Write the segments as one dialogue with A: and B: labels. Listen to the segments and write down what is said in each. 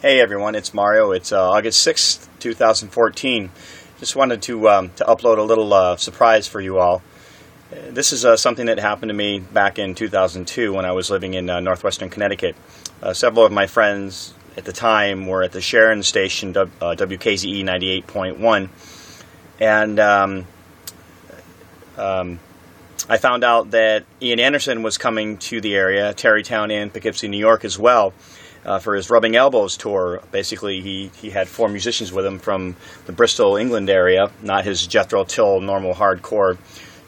A: Hey everyone, it's Mario. It's August 6th, 2014. Just wanted to upload a little surprise for you all. This is something that happened to me back in 2002 when I was living in northwestern Connecticut. Several of my friends at the time were at the Sharon station, WKZE 98.1, and I found out that Ian Anderson was coming to the area, Tarrytown and Poughkeepsie, New York as well, for his Rubbing Elbows tour. Basically, he had 4 musicians with him from the Bristol, England area, not his Jethro Tull normal hardcore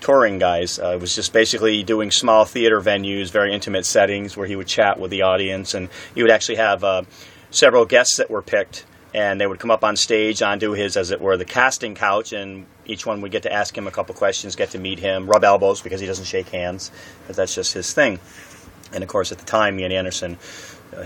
A: touring guys. It was just basically doing small theater venues, very intimate settings where he would chat with the audience, and he would actually have several guests that were picked, and they would come up on stage onto his, as it were, the casting couch, and each one would get to ask him a couple questions, get to meet him, rub elbows because he doesn't shake hands, because that's just his thing. And of course, at the time, Ian Anderson,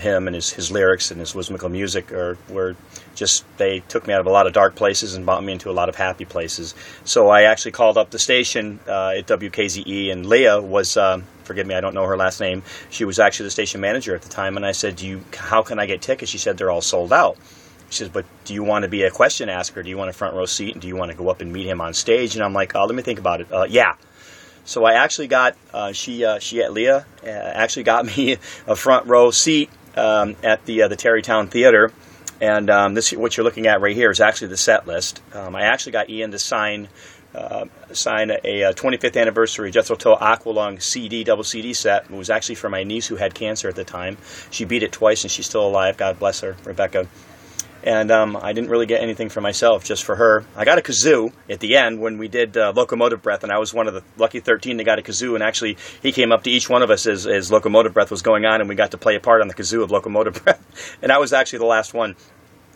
A: him and his lyrics and his whimsical music were just, they took me out of a lot of dark places and brought me into a lot of happy places. So I actually called up the station at WKZE, and Leah was, forgive me, I don't know her last name, she was actually the station manager at the time, and I said, how can I get tickets? She said, they're all sold out. She says, but do you want to be a question asker? Do you want a front row seat? And do you want to go up and meet him on stage? And I'm like, oh, let me think about it. Yeah. So I actually got, Leah actually got me a front row seat at the Tarrytown Theater. And this, what you're looking at right here, is actually the set list. I actually got Ian to sign a 25th anniversary Jethro Tull Aqualung double CD set. It was actually for my niece who had cancer at the time. She beat it twice and she's still alive. God bless her, Rebecca. And I didn't really get anything for myself, just for her. I got a kazoo at the end when we did Locomotive Breath, and I was one of the lucky 13 that got a kazoo, and actually he came up to each one of us as Locomotive Breath was going on, and we got to play a part on the kazoo of Locomotive Breath. And I was actually the last one.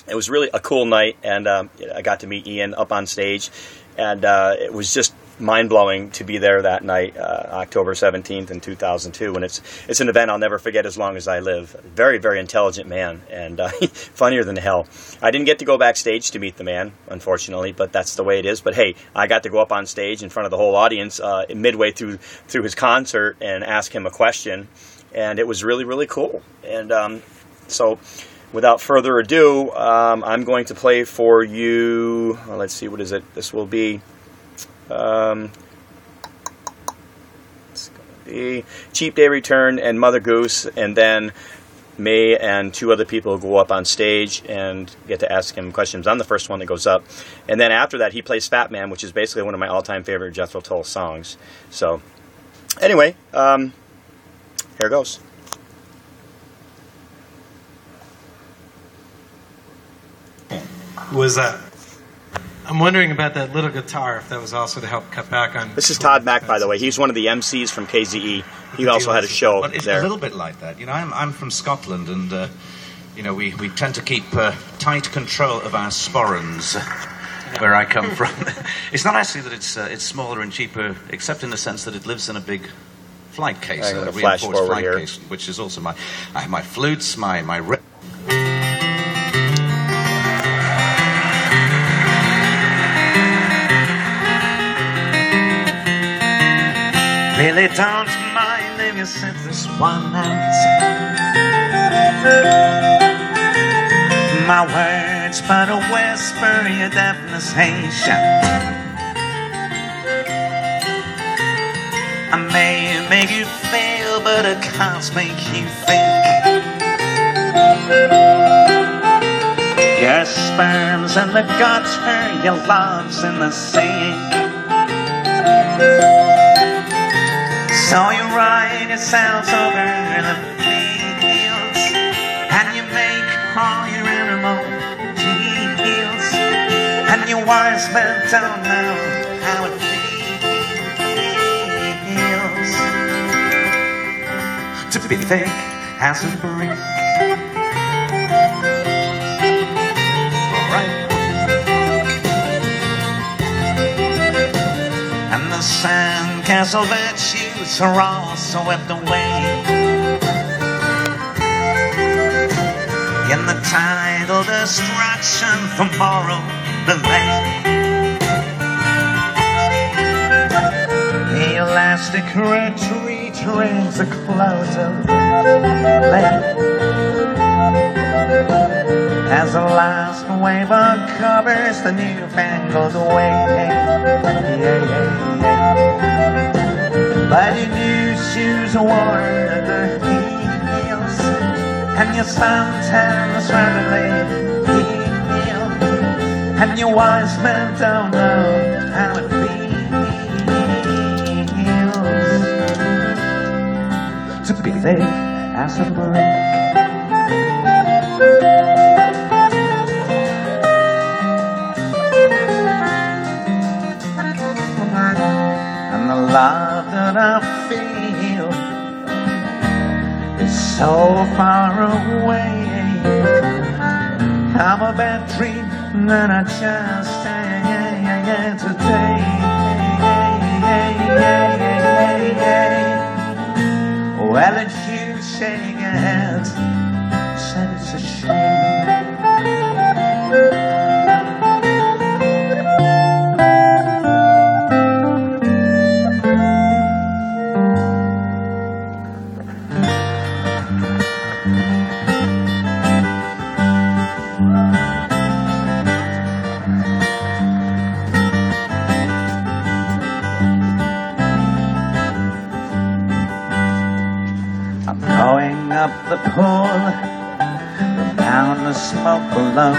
A: It was really a cool night, and I got to meet Ian up on stage, and it was just mind-blowing to be there that night, October 17th in 2002, and it's an event I'll never forget as long as I live. Very, very intelligent man, and funnier than hell. I didn't get to go backstage to meet the man, unfortunately, but that's the way it is. But hey, I got to go up on stage in front of the whole audience midway through his concert and ask him a question, and it was really, really cool. And so without further ado, I'm going to play for you, let's see, what is it? This will be it's going to be Cheap Day Return and Mother Goose, and then May and 2 other people go up on stage and get to ask him questions. I'm the first one that goes up, and then after that he plays Fat Man, which is basically one of my all-time favorite Jethro Tull songs. So anyway, here goes.
B: I'm wondering about that little guitar, if that was also to help cut back on...
A: This is Todd Mack, by the way. He's one of the MCs from KZE. He also had a show
C: it's
A: there.
C: A little bit like that. You know, I'm from Scotland, and, you know, we tend to keep tight control of our sporrans where I come from. It's not actually that it's smaller and cheaper, except in the sense that it lives in a big flight case, a reinforced flight case, which is also I have my flutes, my
D: really don't mind if you sit this one answer. My words but a whisper, your definition. I may make you feel, but I can't make you think. Your sperm's in the gutter, your love's in the sink. So you ride yourselves over the fields, and you make all your animal deals, and your wise men don't know how it feels to be thick as a brick. And the sandcastle virtues are all swept away in the tidal destruction for moral delay. The elastic retreat rings a close of late. as the last wave uncovers the newfangled way. But your new shoes are worn at their heels, and your suntan's rapidly healed, and your wise men don't know how it feels to be thick as a brick. And the love that I feel is so far away. I'm a bad dream that I just had today. Well, it's you shaking your head, said it's a shame. Up the pool, down the smoke below,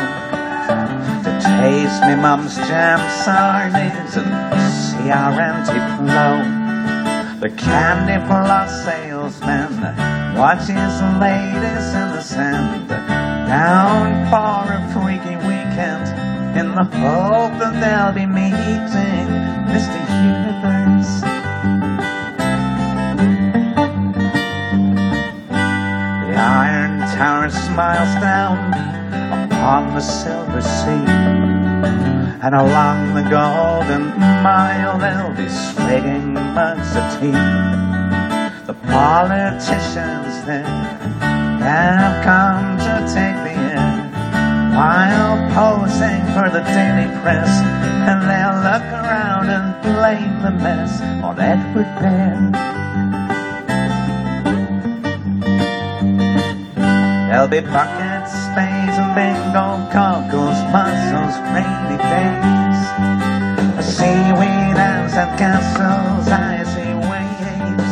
D: to taste me mum's jam sardines and see our empty flow. The candy floss salesman watches the ladies in the sand, down for a freaky weekend, in the hope that they'll be meeting Mr. Universe. The iron tower smiles down upon the silver sea, and along the golden mile they'll be swigging mugs of tea. The politicians there have come to take the air while posing for the daily press, and they'll look around and blame the mess on Edward Bear. There'll be buckets, spades, and bingo goggles, muzzles, rainy days, seaweed ants and castles, icy waves,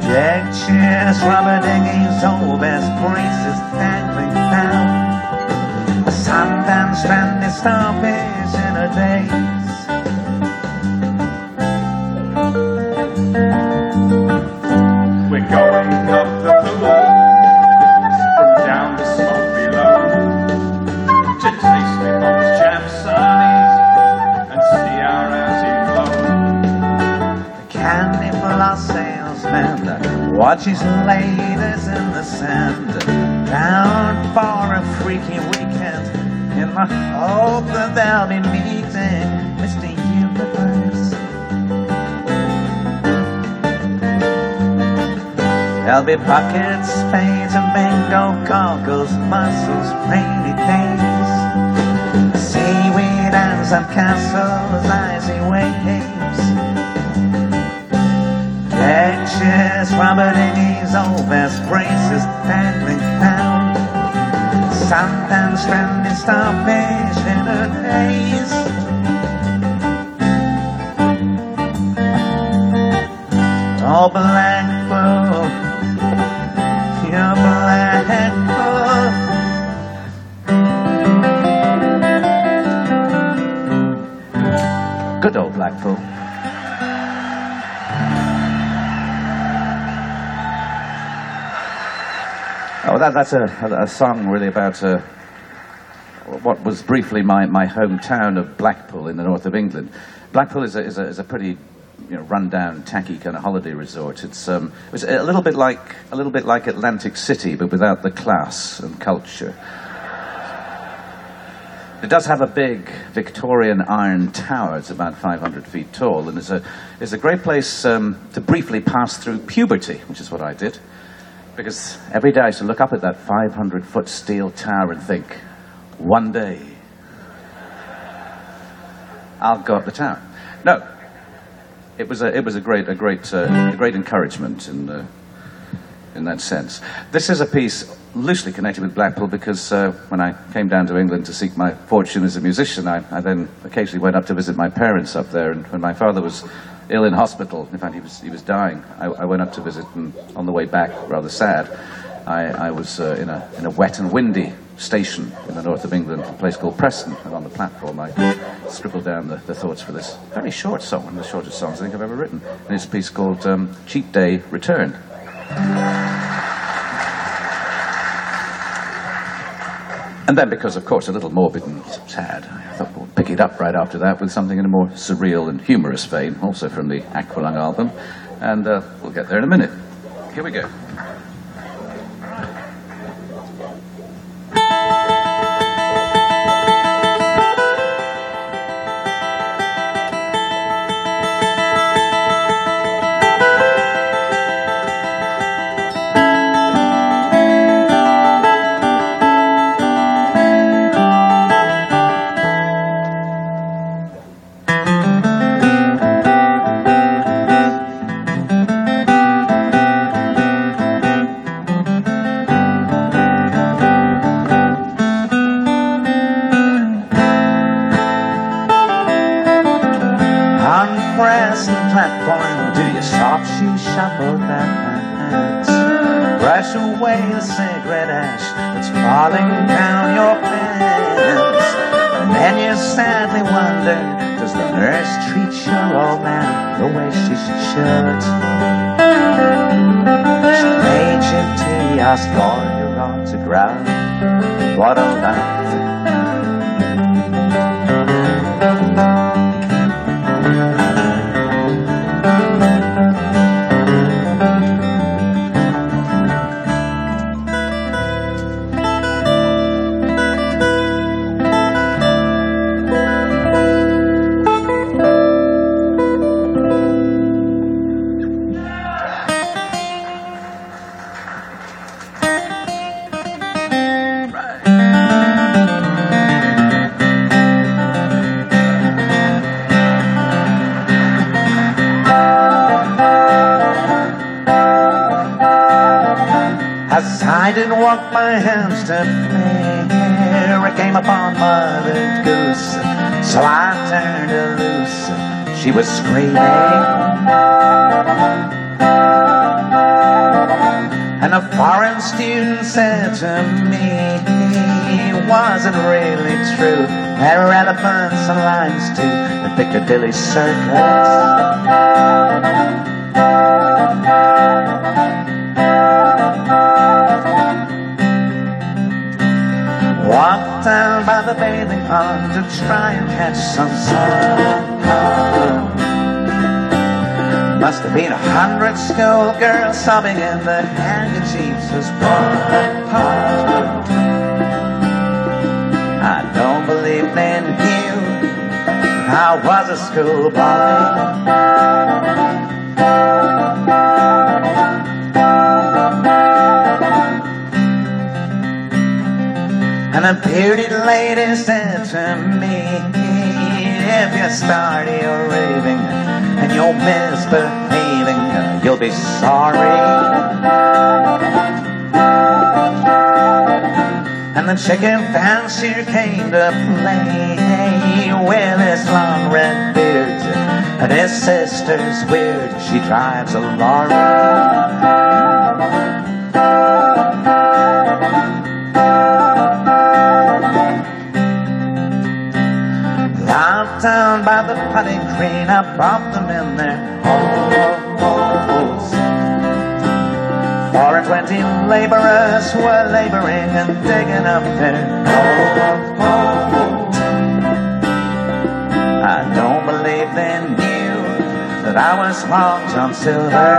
D: deck chairs, rubber dinghies, old best braces dangling down, a sundown stranded starfish in a daze.
E: We're going up the pool, down the smoke below, to taste me mum's jam sardines and see our empty flow.
D: The candy floss salesman watches ladies in the sand, down for a freaky weekend, in the hope that they'll be meeting Mr. Universe. There'll be buckets, spades, and bingo goggles, muzzles, rainy days, seaweed ants and castles, icy waves, deck chairs, rubber dinghies, old vest braces dangling down, sundown stranded starfish in a haze. Oh, black bull, your black bull. Good old Blackpool. Oh, that's a song really about what was briefly my hometown of Blackpool in the north of England. Blackpool is a pretty, run-down, tacky kind of holiday resort. It was a little bit like Atlantic City, but without the class and culture. It does have a big Victorian iron tower. It's about 500 feet tall, and it's a great place to briefly pass through puberty, which is what I did. Because every day I used to look up at that 500-foot steel tower and think, one day, I'll go up the tower. No, it was a great encouragement in
F: in that sense. This is a piece loosely connected with Blackpool because when I came down to England to seek my fortune as a musician, I then occasionally went up to visit my parents up there, and when my father was ill in hospital, in fact he was dying, I went up to visit, and on the way back, rather sad, I was in a wet and windy station in the north of England, a place called Preston, and on the platform I scribbled down the thoughts for this very short song, one of the shortest songs I think I've ever written, and it's a piece called Cheap Day Return. And then, because of course a little morbid and sad, I thought we'll pick it up right after that with something in a more surreal and humorous vein, also from the Aqualung album, and we'll get there in a minute. Here we go.
D: What a life.
G: I didn't walk my hands to fair. I came upon Mother Goose, so I turned her loose. She was screaming, and a foreign student said to me, was it really true? There were elephants and lions too at Piccadilly Circus. Walked down by the bathing pond to try and catch some sun. Must have been 100 schoolgirls sobbing in the handkerchiefs as one. I don't believe they knew I was a schoolboy. And a bearded lady said to me, if you start your raving and you're misbehaving, you'll be sorry. And the chicken fancier came to play with his long red beard, and his sister's weird, she drives a lorry. Down by the putting green, I brought them in their holes. 4 and 20 laborers were laboring and digging up their holes. I don't believe they knew that I was Long John Silver.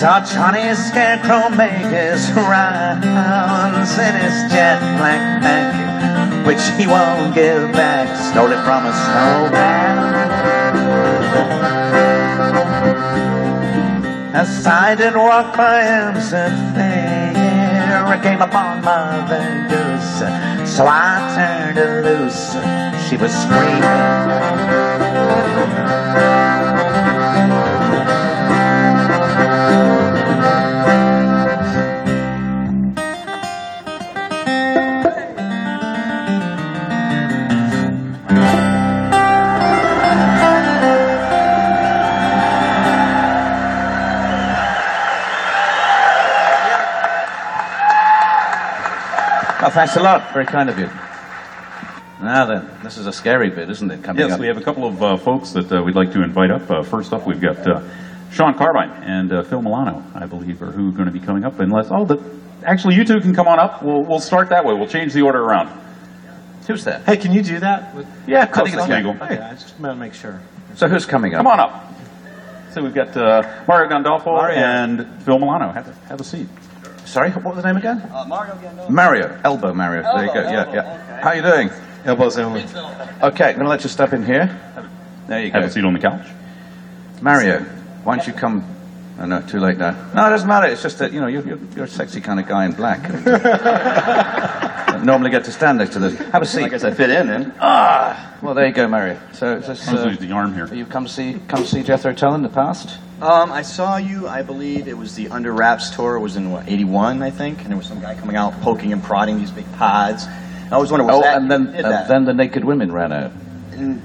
G: Saw Johnny Scarecrow make his rounds in his jet black neck which he won't give back. Stole it from a snowman. As I did walk by Hampstead Fair, I came upon my vendors, so I turned her loose. She was screaming. Well, thanks a lot. Very kind of you. Now then, this is a scary bit, isn't it? Coming
H: Yes,
G: up.
H: we have a couple of folks that we'd like to invite up. First up, we've got Sean Carbine and Phil Milano, I believe, are who are going to be coming up. Actually, you two can come on up. We'll start that way. We'll change the order around.
G: Who's that?
B: Hey, can you do that?
H: Yeah, of course,
G: I think it's
H: legal.
B: Okay, I just want to make sure.
G: So who's coming up?
H: Come on up. So we've got Mario Gandolfo
B: Mario.
H: and Phil Milano. Have a seat.
G: Sorry, what was the name again?
A: Mario Gandolfo.
G: Mario. Elbow Mario. There you go. Yeah, yeah.
A: Okay.
G: How you doing?
B: Elbows only.
G: Okay, I'm going to let you step in here. There you
H: Have
G: go.
H: a seat on the couch.
G: Mario, why don't you come... Oh, no, too late now. No, it doesn't matter. It's just that, you know, you're a sexy kind of guy in black. And, normally get to stand next to this. Have a seat.
A: I guess I fit in then.
G: Well, there you go, Mario. So, is this,
H: Let's use the arm here.
G: you come see Jethro Tull in the past?
A: I saw you, I believe it was the Under Wraps tour. It was in, what, 81, I think? And there was some guy coming out poking and prodding these big pods. I always wondered, was that
G: and
A: you
G: then
A: did that?
G: then the naked women ran out.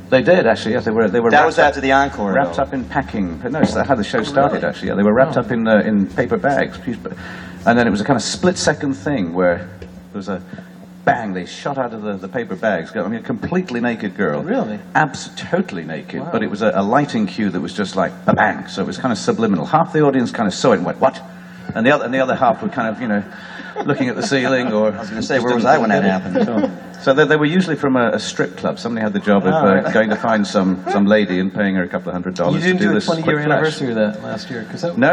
G: They did, actually, yes. They were
A: That
G: wrapped
A: was after the encore,
G: wrapped
A: though.
G: up in packing. No, it's how the show started, actually. Yeah, they were wrapped up in paper bags. And then it was a kind of split-second thing where there was a bang, they shot out of the paper bags. I mean, a completely naked girl.
B: Really?
G: Totally naked. Wow. But it was a lighting cue that was just like a bang. So it was kind of subliminal. Half the audience kind of saw it and went, what? And the other half were kind of, you know, looking at the ceiling or...
A: I was going to say, where was I when that happened?
G: So they were usually from a strip club. Somebody had the job of going to find some lady and paying her a couple of $100
B: You didn't
G: to do
B: do a
G: this
B: 20-year
G: quick flash.
B: anniversary of that last year?
G: No.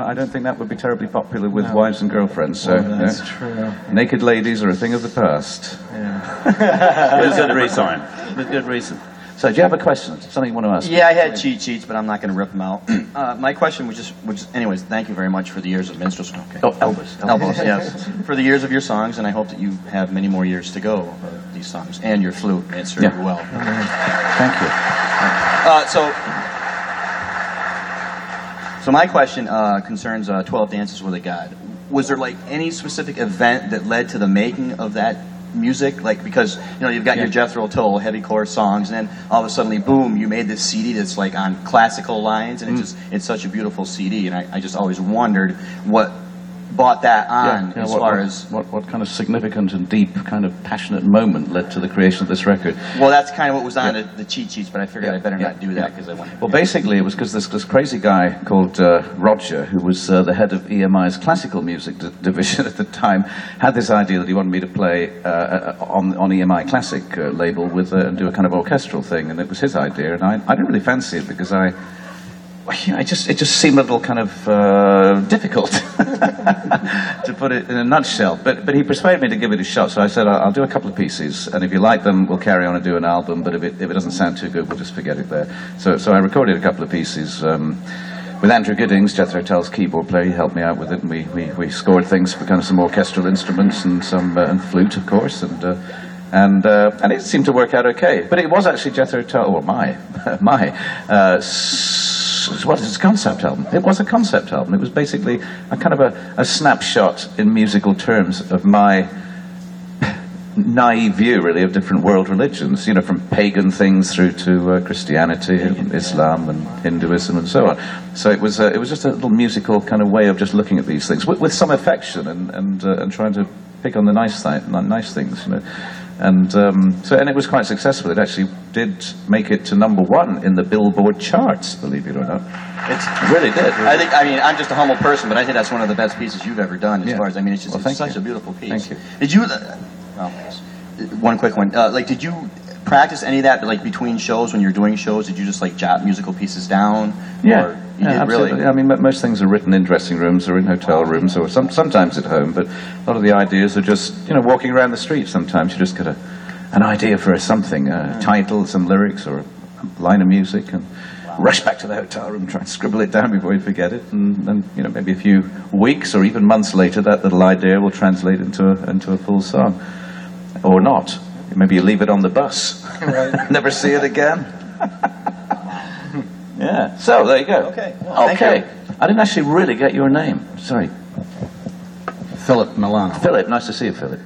G: I don't think that would be terribly popular with wives and girlfriends. So
B: that's
G: no.
B: true.
G: Naked ladies are a thing of the past.
B: Yeah.
G: With good reason. With good reason. So, do you have a question? Something you want to ask?
A: Yeah, I had cheat sheets, but I'm not going to rip them out. My question was just, anyways, thank you very much for the years of minstrelsy. Okay.
G: Oh, Elbows.
A: Elbows, yes. For the years of your songs, and I hope that you have many more years to go of these songs. And your flute, it served you well.
G: Thank you.
A: So my question concerns 12 Dances with a God. Was there, like, any specific event that led to the making of that music? Like, because, you know, you've got your Jethro Tull heavy core songs, and then all of a sudden, boom, you made this CD that's, like, on classical lines, and it's such a beautiful CD, and I just always wondered what brought that on as far as...
G: What kind of significant and deep, kind of passionate moment led to the creation of this record?
A: Well, that's kind of what was on the cheat sheets, but I figured I better not do that because I wanted...
G: Well, basically, it was because this crazy guy called Roger, who was the head of EMI's classical music division at the time, had this idea that he wanted me to play on EMI Classic label with and do a kind of orchestral thing, and it was his idea, and I didn't really fancy it because it just seemed a little kind of difficult to put it in a nutshell. But he persuaded me to give it a shot. So I said, I'll do a couple of pieces, and if you like them, we'll carry on and do an album. But if it doesn't sound too good, we'll just forget it there. So I recorded a couple of pieces with Andrew Giddings, Jethro Tull's keyboard player. He helped me out with it, and we scored things for kind of some orchestral instruments and some and flute, of course, and it seemed to work out okay. But it was actually Jethro Tull, or what is a concept album? It was a concept album. It was basically a kind of a snapshot in musical terms of my naive view, really, of different world religions, you know, from pagan things through to Christianity and Islam and Hinduism and so on. So it was just a little musical kind of way of just looking at these things with some affection and trying to pick on the nice things, you know. And it was quite successful. It actually did make it to #1 in the Billboard charts, believe it or not. It really did.
A: I mean, I'm just a humble person, but I think that's one of the best pieces you've ever done. As far as, I mean, it's just it's such a beautiful piece.
G: Thank you.
A: Did you? Well, one quick one. Did you
I: practice any of that, like between shows when you're doing shows? Did you just like jot musical pieces down?
F: Yeah,
I: Or you did
F: absolutely.
I: really?
F: I mean, most things are written in dressing rooms or in hotel rooms or sometimes at home, but a lot of the ideas are just, walking around the street. Sometimes you just get an idea for something, a title, some lyrics, or a line of music, and rush back to the hotel room, try and scribble it down before you forget it, and then, maybe a few weeks or even months later, that little idea will translate into a full song. Or not. Maybe you leave it on the bus.
I: Right.
F: Never see it again. Yeah. So there you go.
I: Okay. Well,
F: Okay.
I: thank you.
F: I didn't actually really get your name. Sorry.
J: Philip Milano.
F: Philip. Nice to see you, Philip.